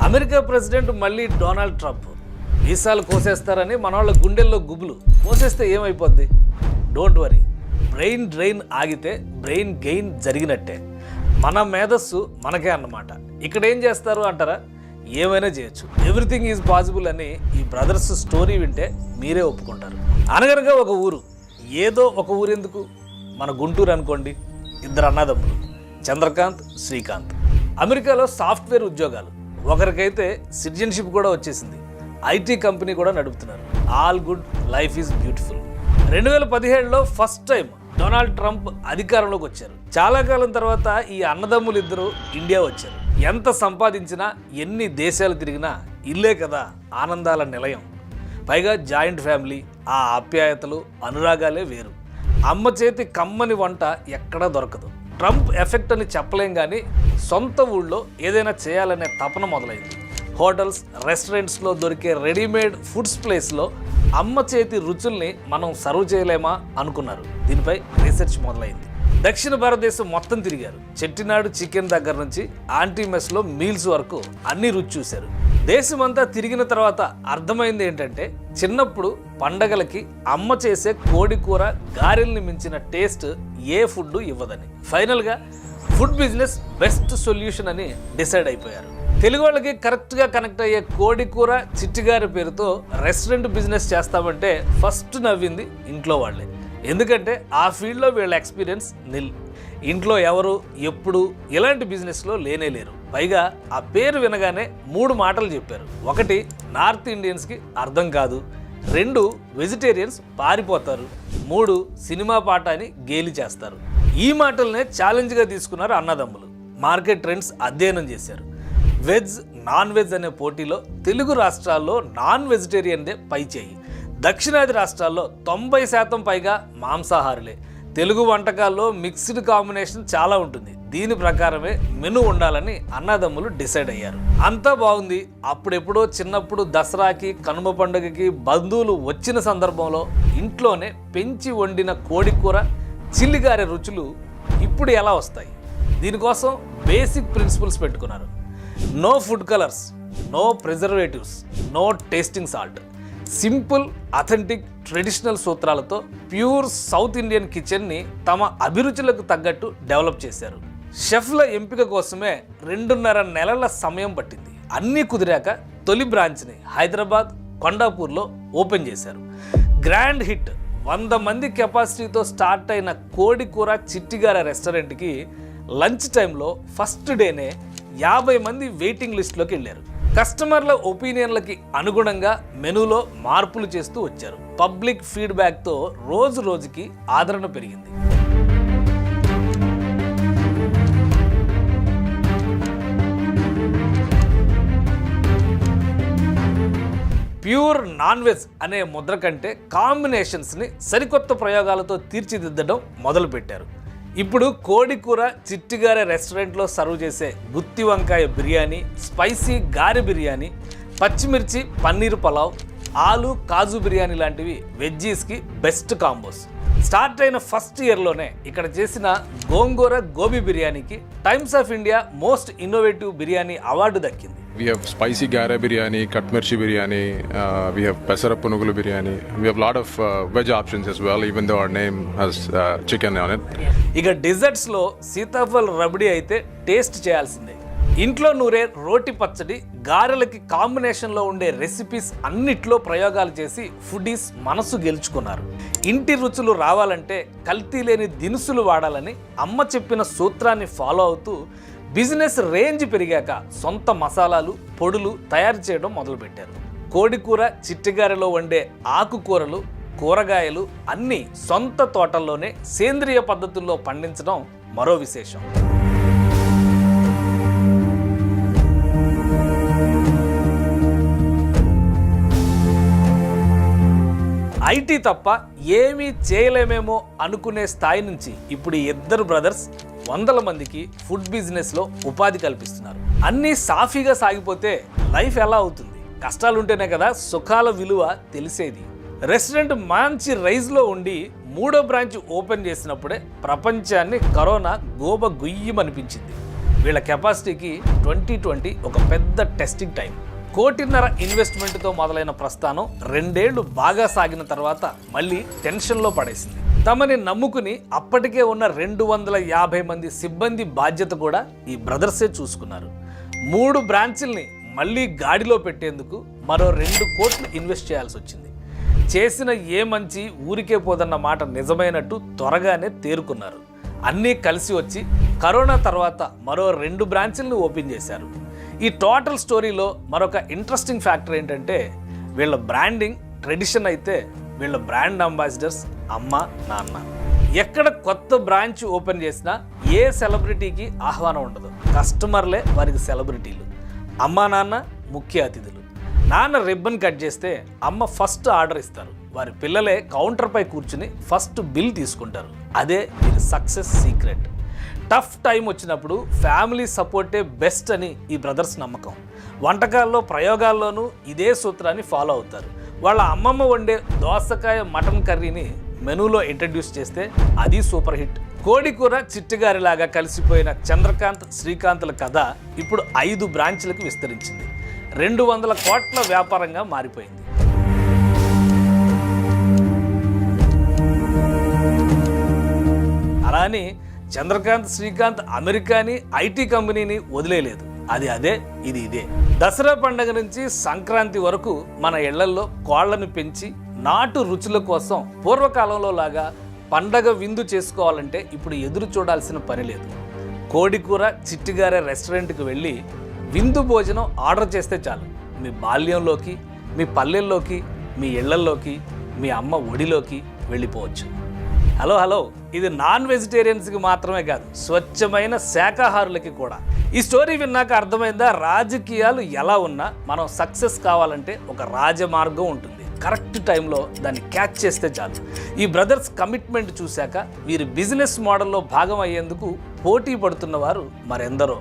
America president మళ్ళీ Donald Trump వీసాలు కోసేస్తారని మన వాళ్ళ గుండెల్లో గుబులు. కోసేస్తే ఏమైపోద్ది? డోంట్ వరీ, బ్రెయిన్ డ్రైన్ ఆగితే బ్రెయిన్ గెయిన్ జరిగినట్టే. మన మేధస్సు మనకే అన్నమాట. ఇక్కడ ఏం చేస్తారు అంటారా? ఏమైనా చేయొచ్చు. ఎవ్రీథింగ్ ఈజ్ పాసిబుల్ అని ఈ బ్రదర్స్ స్టోరీ వింటే మీరే ఒప్పుకుంటారు. అనగనగా ఒక ఊరు, ఏదో ఒక ఊరు ఎందుకు, మన గుంటూరు అనుకోండి. ఇద్దరు అన్నదమ్ములు, చంద్రకాంత్, శ్రీకాంత్. అమెరికాలో సాఫ్ట్వేర్ ఉద్యోగాలు. ఒకరికైతే సిటిజన్షిప్ కూడా వచ్చేసింది. ఐటీ కంపెనీ కూడా నడుపుతున్నారు. All good, life is beautiful. 2017లో ఫస్ట్ టైం డొనాల్డ్ ట్రంప్ అధికారంలోకి వచ్చారు. చాలా కాలం తర్వాత ఈ అన్నదమ్ములు ఇద్దరు ఇండియా వచ్చారు. ఎంత సంపాదించినా, ఎన్ని దేశాలు తిరిగినా ఇల్లే కదా ఆనందాల నిలయం. పైగా జాయింట్ ఫ్యామిలీ, ఆ ఆప్యాయతలు, అనురాగాలే వేరు. అమ్మ చేతి కమ్మని వంట ఎక్కడా దొరకదు. ట్రంప్ ఎఫెక్ట్ అని చెప్పలేం, కానీ సొంత ఊళ్ళో ఏదైనా చేయాలనే తపన మొదలైంది. హోటల్స్, రెస్టారెంట్స్లో దొరికే రెడీమేడ్ ఫుడ్స్ ప్లేస్లో అమ్మ చేతి రుచుల్ని మనం సర్వ్ చేయలేమా అనుకున్నారు. దీనిపై రీసెర్చ్ మొదలైంది. దక్షిణ భారతదేశం మొత్తం తిరిగారు. చెట్టినాడు చికెన్ దగ్గర నుంచి ఆంటీ మెస్లో మీల్స్ వరకు అన్ని రుచి చూశారు. దేశమంతా తిరిగిన తర్వాత అర్థమైంది ఏంటంటే, చిన్నప్పుడు పండగలకి అమ్మ చేసే కోడి కూర, గారెల్ని మించిన టేస్ట్ ఏ ఫుడ్ ఇవ్వదని. ఫైనల్గా ఫుడ్ బిజినెస్ బెస్ట్ సొల్యూషన్ అని డిసైడ్ అయిపోయారు. తెలుగు వాళ్ళకి కరెక్ట్గా కనెక్ట్ అయ్యే కోడి కూర, చిట్టిగారి పేరుతో రెస్టారెంట్ బిజినెస్ చేస్తామంటే ఫస్ట్ నవ్వింది ఇంట్లో వాళ్ళే. ఎందుకంటే ఆ ఫీల్డ్లో వీళ్ళ ఎక్స్పీరియన్స్ నిల్. ఇంట్లో ఎవరు, ఎప్పుడు ఇలాంటి బిజినెస్లో లేనే లేరు. పైగా ఆ పేరు వినగానే 3 మాటలు చెప్పారు. 1, నార్త్ ఇండియన్స్కి అర్థం కాదు. 2, వెజిటేరియన్స్ పారిపోతారు. 3, సినిమా పాట అని గేలి చేస్తారు. ఈ మాటలనే ఛాలెంజ్గా తీసుకున్నారు అన్నదమ్ములు. మార్కెట్ ట్రెండ్స్ అధ్యయనం చేశారు. వెజ్, నాన్ వెజ్ అనే పోటీలో తెలుగు రాష్ట్రాల్లో నాన్ వెజిటేరియన్దే పై చేయి. దక్షిణాది రాష్ట్రాల్లో 90% పైగా మాంసాహారులే. తెలుగు వంటకాల్లో మిక్స్డ్ కాంబినేషన్ చాలా ఉంటుంది. దీని ప్రకారమే మెను ఉండాలని అన్నదమ్ములు డిసైడ్ అయ్యారు. అంతా బాగుంది. అప్పుడెప్పుడో చిన్నప్పుడు దసరాకి, కనుమ పండుగకి బంధువులు వచ్చిన సందర్భంలో ఇంట్లోనే పెంచి వండిన కోడి కూర, చిల్లిగారె రుచులు ఇప్పుడు ఎలా వస్తాయి? దీనికోసం బేసిక్ ప్రిన్సిపల్స్ పెట్టుకున్నారు. No food colours, no preservatives, no tasting salt. Simple, authentic, traditional సూత్రాలతో ప్యూర్ సౌత్ ఇండియన్ కిచెన్ని తమ అభిరుచులకు తగ్గట్టు డెవలప్ చేశారు. షెఫ్ల ఎంపిక కోసమే 2.5 నెలల సమయం పట్టింది. అన్నీ కుదిరాక తొలి బ్రాంచ్ని హైదరాబాద్ కొండాపూర్లో ఓపెన్ చేశారు. Grand hit. 100 మంది కెపాసిటీతో స్టార్ట్ అయిన కోడి కూర, చిట్టిగార రెస్టారెంట్కి లంచ్ టైంలో ఫస్ట్ డేనే 50 మంది వెయిటింగ్ లిస్ట్లోకి వెళ్ళారు. కస్టమర్ల ఒపీనియన్లకి అనుగుణంగా మెనూలో మార్పులు చేస్తూ వచ్చారు. పబ్లిక్ ఫీడ్బ్యాక్తో రోజు రోజుకి ఆదరణ పెరిగింది. ప్యూర్ నాన్ వెజ్ అనే ముద్ర కంటే కాంబినేషన్స్ని సరికొత్త ప్రయోగాలతో తీర్చిదిద్దడం మొదలుపెట్టారు. ఇప్పుడు కోడి కూర, చిట్టిగారె రెస్టారెంట్లో సర్వ్ చేసే గుత్తి వంకాయ బిర్యానీ, స్పైసీ గారె బిర్యానీ, పచ్చిమిర్చి పన్నీర్ పలావ్, ఆలు కాజు బిర్యానీ లాంటివి వెజ్జీస్కి బెస్ట్ కాంబోస్. స్టార్ట్ అయిన ఫస్ట్ ఇయర్లోనే ఇక్కడ చేసిన గోంగూర గోబీ బిర్యానీకి times of India most innovative biryani award దక్కింది. We have spicy gare biryani, katmirchi biryani, we have pesara punugulu biryani. We have a lot of veg options as well, even though our name has chicken on it. ఇక డిజర్ట్స్లో సీతాఫల్ రబడీ అయితే taste చేయాల్సిందే. ఇంట్లో నూరే రోటి పచ్చడి, గారెలకి కాంబినేషన్లో ఉండే recipes అన్నిట్లో ప్రయోగాలు చేసి ఫుడీస్ మనసు గెలుచుకున్నారు. ఇంటి రుచులు రావాలంటే కల్తీ లేని దినుసులు వాడాలని అమ్మ చెప్పిన సూత్రాన్ని ఫాలో అవుతూ బిజినెస్ రేంజ్ పెరిగాక సొంత మసాలాలు, పొడులు తయారు చేయడం మొదలుపెట్టారు. కోడికూర, చిట్టిగారెలో వండే ఆకుకూరలు, కూరగాయలు అన్నీ సొంత తోటల్లోనే సేంద్రియ పద్ధతుల్లో పండించడం మరో విశేషం. ఐటీ తప్ప ఏమీ చేయలేమేమో అనుకునే స్థాయి నుంచి ఇప్పుడు ఇద్దరు బ్రదర్స్ 100 మందికి ఫుడ్ బిజినెస్లో ఉపాధి కల్పిస్తున్నారు. అన్నీ సాఫీగా సాగిపోతే లైఫ్ ఎలా అవుతుంది? కష్టాలుంటేనే కదా సుఖాల విలువ తెలిసేది. రెస్టారెంట్ మంచి రైజ్లో ఉండి 3వ బ్రాంచ్ ఓపెన్ చేసినప్పుడే ప్రపంచాన్ని కరోనా గోబ గుయ్యమనిపించింది. వీళ్ళ కెపాసిటీకి 2020 ఒక పెద్ద టెస్టింగ్ టైం. 1.5 కోటి ఇన్వెస్ట్మెంట్తో మొదలైన ప్రస్థానం 2 ఏళ్లు బాగా సాగిన తర్వాత మళ్ళీ టెన్షన్లో పడేసింది. తమని నమ్ముకుని అప్పటికే ఉన్న 250 మంది సిబ్బంది బాధ్యత కూడా ఈ బ్రదర్సే చూసుకున్నారు. 3 బ్రాంచుల్ని మళ్ళీ గాడిలో పెట్టేందుకు మరో 2 కోట్లు ఇన్వెస్ట్ చేయాల్సి వచ్చింది. చేసిన ఏ మంచి ఊరికే పోదన్న మాట నిజమైనట్టు త్వరగానే తేరుకున్నారు. అన్నీ కలిసి వచ్చి కరోనా తర్వాత మరో 2 బ్రాంచులను ఓపెన్ చేశారు. ఈ టోటల్ స్టోరీలో మరొక ఇంట్రెస్టింగ్ ఫ్యాక్టర్ ఏంటంటే వీళ్ళ బ్రాండింగ్ ట్రెడిషన్ అయితే వీళ్ళ బ్రాండ్ అంబాసిడర్స్ అమ్మ నాన్న. ఎక్కడ కొత్త బ్రాంచ్ ఓపెన్ చేసినా ఏ సెలబ్రిటీకి ఆహ్వానం ఉండదు. కస్టమర్లే వారికి సెలబ్రిటీలు. అమ్మా నాన్న ముఖ్య అతిథులు. నాన్న రిబ్బన్ కట్ చేస్తే అమ్మ ఫస్ట్ ఆర్డర్ ఇస్తారు. వారి పిల్లలే కౌంటర్పై కూర్చుని ఫస్ట్ బిల్ తీసుకుంటారు. అదే వీరి సక్సెస్ సీక్రెట్. టఫ్ టైం వచ్చినప్పుడు ఫ్యామిలీ సపోర్టే బెస్ట్ అని ఈ బ్రదర్స్ నమ్మకం. వంటకాల్లో ప్రయోగాల్లోనూ ఇదే సూత్రాన్ని ఫాలో అవుతారు. వాళ్ళ అమ్మమ్మ వండే దోసకాయ మటన్ కర్రీని మెనూలో ఇంట్రడ్యూస్ చేస్తే అది సూపర్ హిట్. కోడికూర చిట్టిగారిలాగా కలిసిపోయిన చంద్రకాంత్ శ్రీకాంత్ల కథ ఇప్పుడు 5 బ్రాంచ్లకు విస్తరించింది. 200 కోట్ల వ్యాపారంగా మారిపోయింది. అలా అని చంద్రకాంత్ శ్రీకాంత్ అమెరికాని ఐటీ కంపెనీని వదిలేయలేదు. అది అదే, ఇది ఇదే. దసరా పండుగ నుంచి సంక్రాంతి వరకు మన ఇళ్లల్లో కోళ్లను పెంచి నాటు రుచుల కోసం పూర్వకాలంలో లాగా పండగ విందు చేసుకోవాలంటే ఇప్పుడు ఎదురు చూడాల్సిన పని లేదు. కోడికూర చిట్టిగారే రెస్టారెంట్కి వెళ్ళి విందు భోజనం ఆర్డర్ చేస్తే చాలు. మీ బాల్యంలోకి, మీ పల్లెల్లోకి, మీ ఇళ్లల్లోకి, మీ అమ్మ ఒడిలోకి వెళ్ళిపోవచ్చు. హలో, ఇది నాన్ వెజిటేరియన్స్కి మాత్రమే కాదు, స్వచ్ఛమైన శాకాహారులకి కూడా. ఈ స్టోరీ విన్నాక అర్థమైందా? రాజకీయాలు ఎలా ఉన్నా మనం సక్సెస్ కావాలంటే ఒక రాజమార్గం ఉంటుంది. కరెక్ట్ టైంలో దాన్ని క్యాచ్ చేస్తే చాలు. ఈ బ్రదర్స్ కమిట్మెంట్ చూశాక వీరి బిజినెస్ మోడల్లో భాగం అయ్యేందుకు పోటీ పడుతున్న వారు మరెందరో.